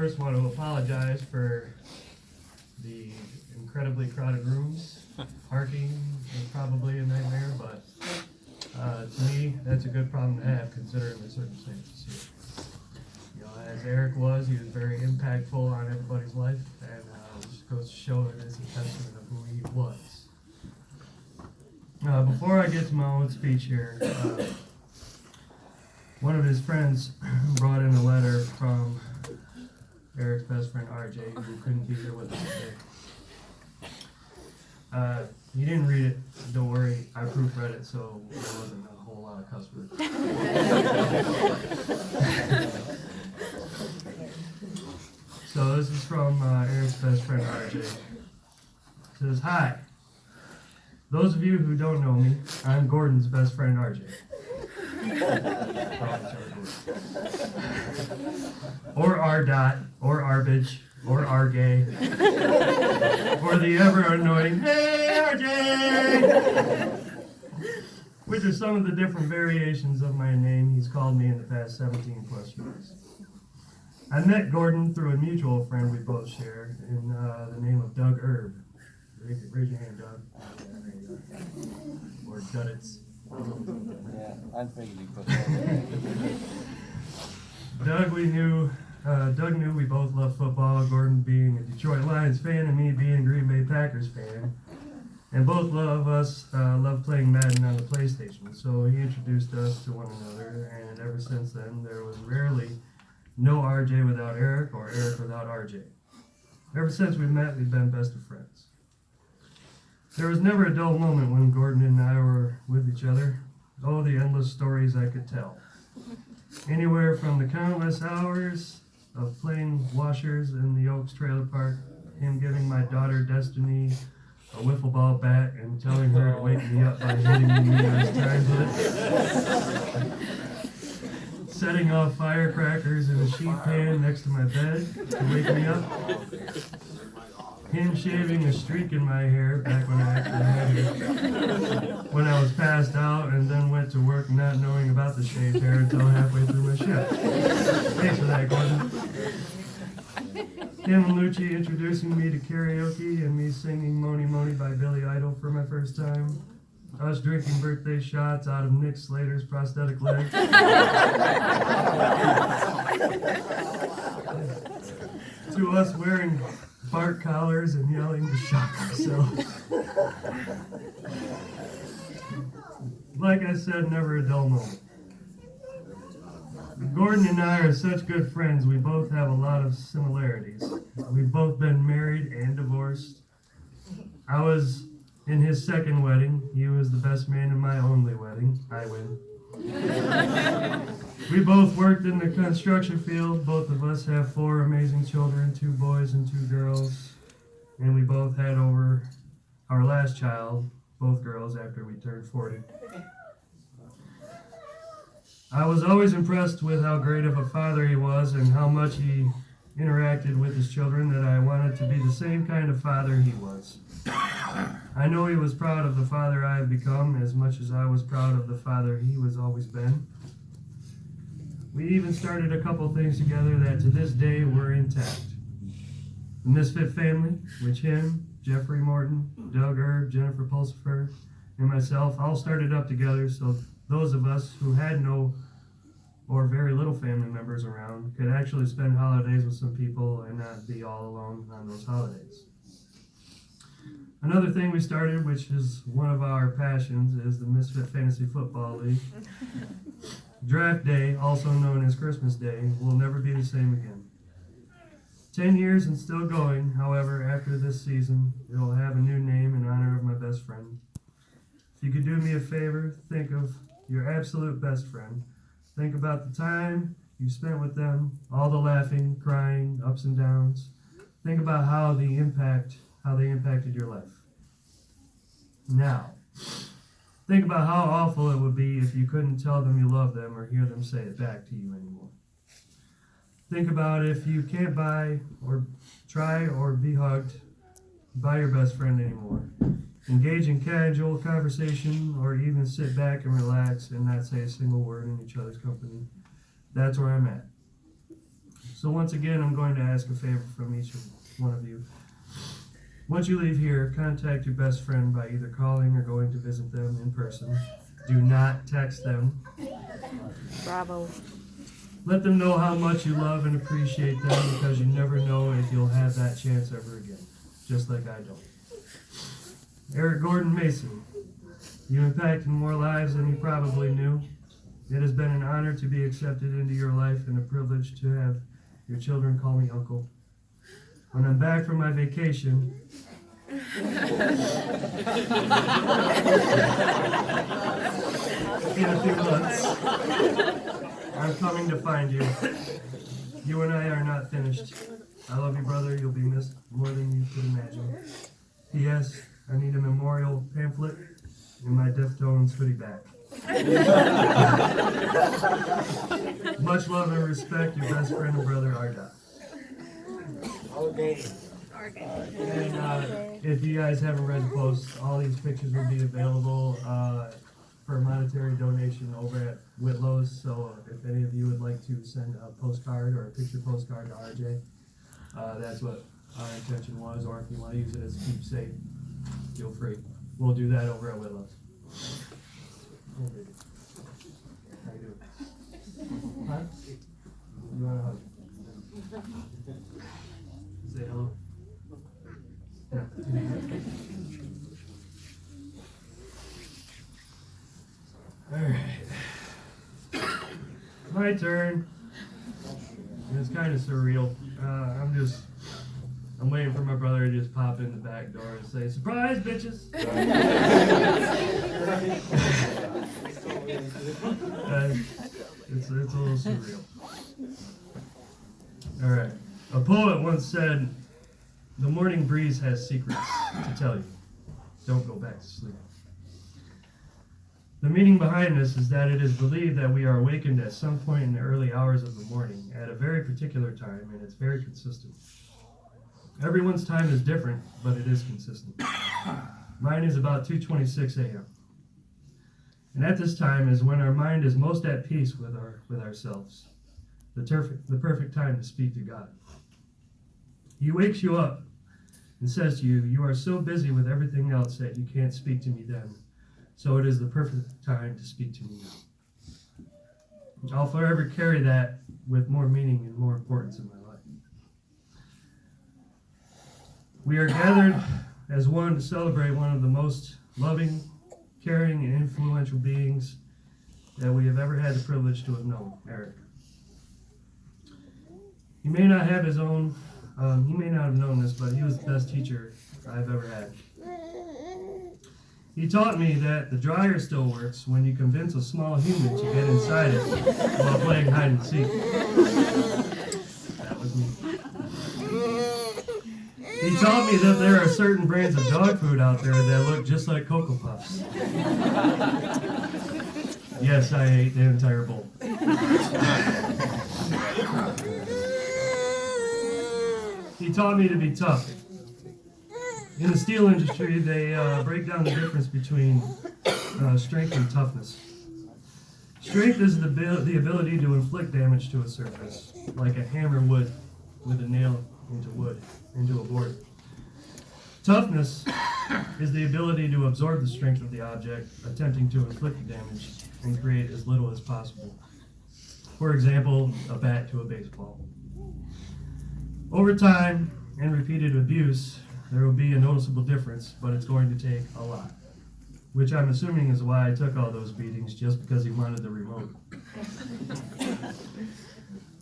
first want to apologize for the incredibly crowded rooms. Parking is probably a nightmare, but to me, that's a good problem to have considering the circumstances here. You know, as Erik was, he was very impactful on everybody's life, and it just goes to show that it's a testament of who he was. Before I get to my own speech here, one of his friends brought in a letter from Erik's best friend RJ, who couldn't be here with us today. He didn't read it, don't worry, I proofread it, so there wasn't a whole lot of cuss words. So this is from Erik's best friend RJ. It says, "Hi. Those of you who don't know me, I'm Gordon's best friend RJ. Or R. Dot, or Arbage, or R. Gay, or the ever annoying, hey RJ! Which are some of the different variations of my name he's called me in the past 17 plus years. I met Gordon through a mutual friend we both share in the name of Doug Erb. Raise your hand, Doug. Or Duddits. Yeah, I'm thinking you put that. Doug knew we both loved football, Gordon being a Detroit Lions fan and me being a Green Bay Packers fan. And both of us love playing Madden on the PlayStation, so he introduced us to one another, and ever since then, there was rarely no RJ without Erik or Erik without RJ. Ever since we met, we've been best of friends. There was never a dull moment when Gordon and I were with each other. Oh, the endless stories I could tell. Anywhere from the countless hours of playing washers in the Oaks Trailer Park, him giving my daughter Destiny a wiffle ball bat and telling her to wake me up by hitting me numerous times with it. Setting off firecrackers in a sheet pan next to my bed to wake me up. Him shaving a streak in my hair back when I actually had it. When I was passed out and then went to work not knowing about the shaved hair until halfway through my shift. Thanks for that, Gordon. Him and Lucci introducing me to karaoke and me singing Moni Moni by Billy Idol for my first time. Us drinking birthday shots out of Nick Slater's prosthetic leg. To us wearing bark collars and yelling to shock ourselves. Like I said, never a dull moment. Gordon and I are such good friends, we both have a lot of similarities. We've both been married and divorced. I was in his second wedding. He was the best man in my only wedding. I win. We both worked in the construction field. Both of us have 4 amazing children, 2 boys and 2 girls. And we both had over our last child, both girls, after we turned 40. I was always impressed with how great of a father he was and how much he interacted with his children, that I wanted to be the same kind of father he was. I know he was proud of the father I have become as much as I was proud of the father he was always been. We even started a couple things together that to this day were intact. The Misfit Family, which him, Jeffrey Morton, Doug Erb, Jennifer Pulsifer, and myself all started up together, so those of us who had no or very little family members around could actually spend holidays with some people and not be all alone on those holidays. Another thing we started, which is one of our passions, is the Misfit Fantasy Football League. Draft Day, also known as Christmas Day, will never be the same again. 10 years and still going, however, after this season, it will have a new name in honor of my best friend. If you could do me a favor, think of your absolute best friend. Think about the time you spent with them, all the laughing, crying, ups and downs. Think about how they impacted your life. Now, think about how awful it would be if you couldn't tell them you love them or hear them say it back to you anymore. Think about if you can't buy or try or be hugged by your best friend anymore. Engage in casual conversation or even sit back and relax and not say a single word in each other's company. That's where I'm at. So once again, I'm going to ask a favor from each one of you. Once you leave here, contact your best friend by either calling or going to visit them in person. Do not text them. Bravo. Let them know how much you love and appreciate them, because you never know if you'll have that chance ever again, just like I don't. Erik Gordon Mason, you impacted more lives than you probably knew. It has been an honor to be accepted into your life and a privilege to have your children call me uncle. When I'm back from my vacation, in a few months, I'm coming to find you. You and I are not finished. I love you, brother. You'll be missed more than you could imagine. P.S. I need a memorial pamphlet in my Deftones hoodie back. Much love and respect, your best friend and brother, Arda. Okay. And if you guys haven't read the post, all these pictures will be available for a monetary donation over at Whitlow's. So if any of you would like to send a postcard or a picture postcard to RJ, that's what our intention was. Or if you want to use it as a keepsake, feel free. We'll do that over at Whitlow's. How you doing? Huh? You want a hug? Say hello. Yeah. Alright. My turn. It's kind of surreal. I'm waiting for my brother to just pop in the back door and say, "Surprise, bitches!" It's a little surreal. Alright. A poet once said, "The morning breeze has secrets to tell you. Don't go back to sleep." The meaning behind this is that it is believed that we are awakened at some point in the early hours of the morning at a very particular time, and it's very consistent. Everyone's time is different, but it is consistent. Mine is about 2:26 a.m. And at this time is when our mind is most at peace with ourselves. The perfect time to speak to God. He wakes you up and says to you, "You are so busy with everything else that you can't speak to me then. So it is the perfect time to speak to me now." I'll forever carry that with more meaning and more importance in my life. We are gathered as one to celebrate one of the most loving, caring, and influential beings that we have ever had the privilege to have known, Erik. He may not have known this, but he was the best teacher I've ever had. He taught me that the dryer still works when you convince a small human to get inside it while playing hide and seek. That was me. He taught me that there are certain brands of dog food out there that look just like Cocoa Puffs. Yes, I ate the entire bowl. He taught me to be tough. In the steel industry, they break down the difference between strength and toughness. Strength is the ability to inflict damage to a surface, like a hammer would with a nail into a board. Toughness is the ability to absorb the strength of the object, attempting to inflict the damage and create as little as possible. For example, a bat to a baseball. Over time and repeated abuse, there will be a noticeable difference, but it's going to take a lot. Which I'm assuming is why I took all those beatings, just because he wanted the remote.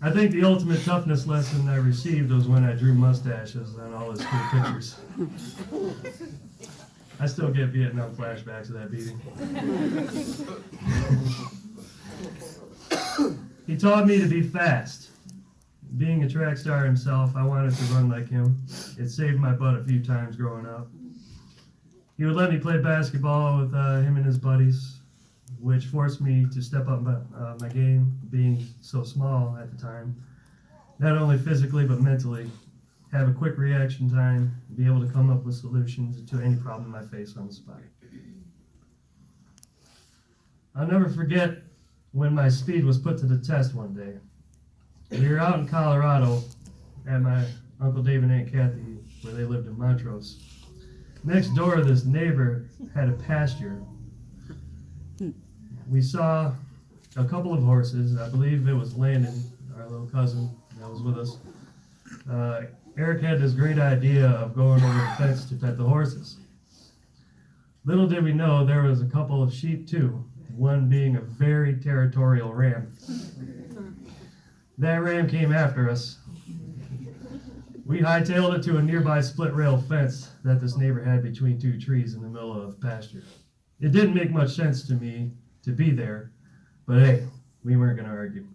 I think the ultimate toughness lesson I received was when I drew mustaches on all his cool pictures. I still get Vietnam flashbacks of that beating. He taught me to be fast. Being a track star himself, I wanted to run like him. It saved my butt a few times growing up. He would let me play basketball with him and his buddies, which forced me to step up my game, being so small at the time. Not only physically, but mentally. Have a quick reaction time, be able to come up with solutions to any problem I face on the spot. I'll never forget when my speed was put to the test one day. We were out in Colorado at my Uncle Dave and Aunt Kathy, where they lived in Montrose. Next door, this neighbor had a pasture. We saw a couple of horses. I believe it was Landon, our little cousin that was with us. Eric had this great idea of going over the fence to pet the horses. Little did we know there was a couple of sheep too, one being a very territorial ram. That ram came after us. We hightailed it to a nearby split rail fence that this neighbor had between two trees in the middle of pasture. It didn't make much sense to me to be there, but hey, we weren't going to argue.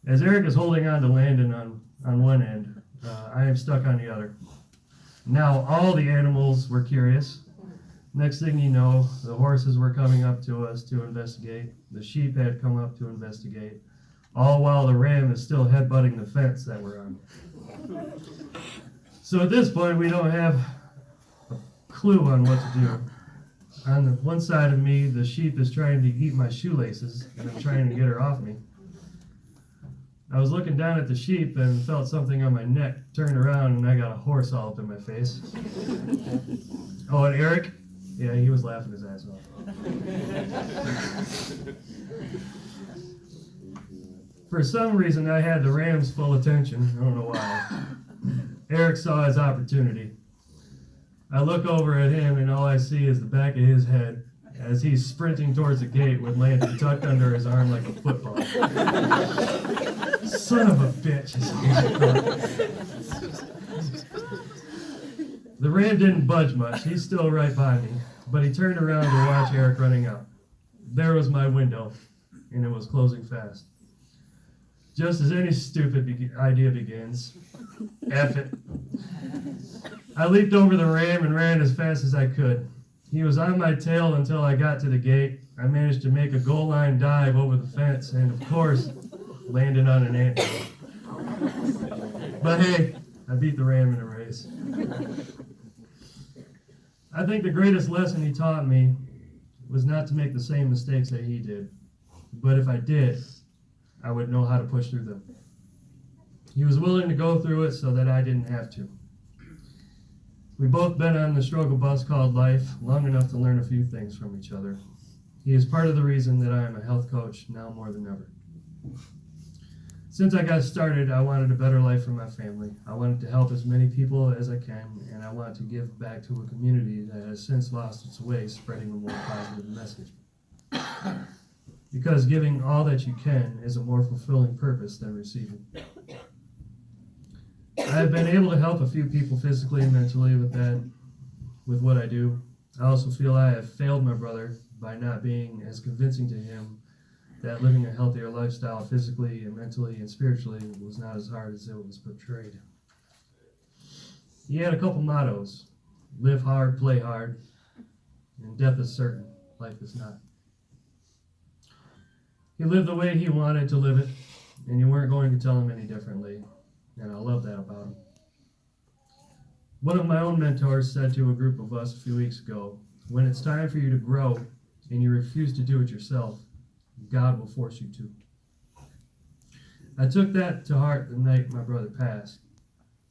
As Eric is holding on to Landon on one end, I am stuck on the other. Now all the animals were curious. Next thing you know, the horses were coming up to us to investigate. The sheep had come up to investigate. All while the ram is still headbutting the fence that we're on. So at this point, we don't have a clue on what to do. On the one side of me, the sheep is trying to eat my shoelaces, and I'm trying to get her off me. I was looking down at the sheep and felt something on my neck, turned around, and I got a horse all up in my face. Oh, and Erik? Yeah, he was laughing his ass off. For some reason, I had the ram's full attention. I don't know why. Erik saw his opportunity. I look over at him, and all I see is the back of his head as he's sprinting towards the gate with Landon tucked under his arm like a football. Son of a bitch. The ram didn't budge much. He's still right by me, but he turned around to watch Erik running out. There was my window, and it was closing fast. Just as any stupid idea begins, F it. I leaped over the ram and ran as fast as I could. He was on my tail until I got to the gate. I managed to make a goal line dive over the fence and, of course, landed on an ant. But hey, I beat the ram in a race. I think the greatest lesson he taught me was not to make the same mistakes that he did. But if I did, I would know how to push through them. He was willing to go through it so that I didn't have to. We've both been on the struggle bus called life long enough to learn a few things from each other. He is part of the reason that I am a health coach now more than ever. Since I got started, I wanted a better life for my family. I wanted to help as many people as I can, and I want to give back to a community that has since lost its way, spreading a more positive message. Because giving all that you can is a more fulfilling purpose than receiving. I have been able to help a few people physically and mentally with what I do. I also feel I have failed my brother by not being as convincing to him that living a healthier lifestyle physically and mentally and spiritually was not as hard as it was portrayed. He had a couple mottos: live hard, play hard, and death is certain, life is not. He lived the way he wanted to live it, and you weren't going to tell him any differently, and I love that about him. One of my own mentors said to a group of us a few weeks ago, when it's time for you to grow and you refuse to do it yourself, God will force you to. I took that to heart the night my brother passed.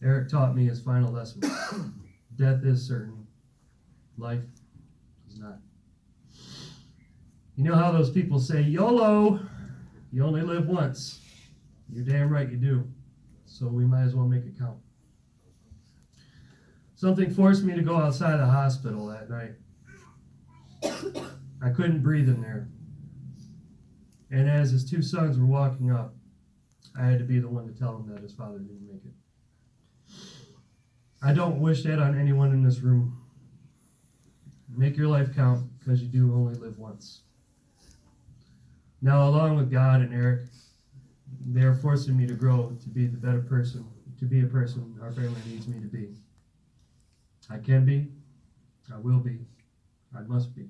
Erik taught me his final lesson. Death is certain. Life is not. You know how those people say, YOLO, you only live once. You're damn right you do. So we might as well make it count. Something forced me to go outside the hospital that night. I couldn't breathe in there. And as his two sons were walking up, I had to be the one to tell him that his father didn't make it. I don't wish that on anyone in this room. Make your life count, because you do only live once. Now, along with God and Erik, they are forcing me to grow to be the better person, to be a person our family needs me to be. I can be, I will be, I must be.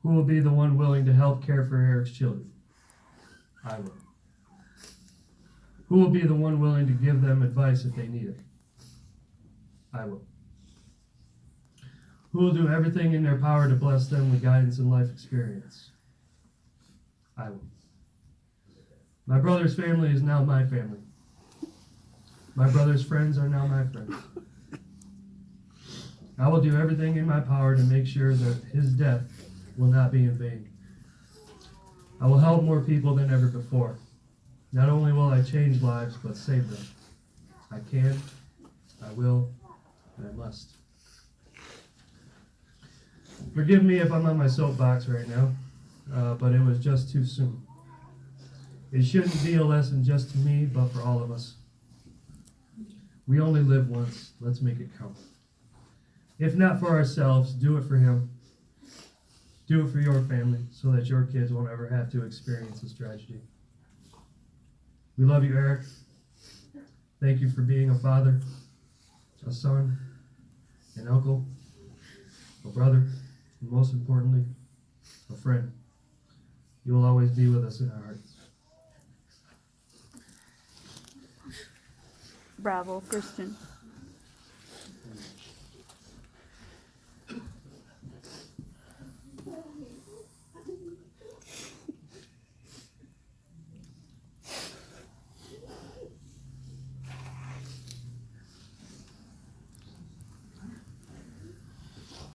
Who will be the one willing to help care for Erik's children? I will. Who will be the one willing to give them advice if they need it? I will. Who will do everything in their power to bless them with guidance and life experience? I will. My brother's family is now my family. My brother's friends are now my friends. I will do everything in my power to make sure that his death will not be in vain. I will help more people than ever before. Not only will I change lives, but save them. I can, I will, and I must. Forgive me if I'm on my soapbox right now, but it was just too soon. It shouldn't be a lesson just to me, but for all of us. We only live once. Let's make it count. If not for ourselves, do it for him. Do it for your family so that your kids won't ever have to experience this tragedy. We love you, Erik. Thank you for being a father, a son, an uncle, a brother, and most importantly, a friend. You will always be with us in our hearts. Bravo, Christian.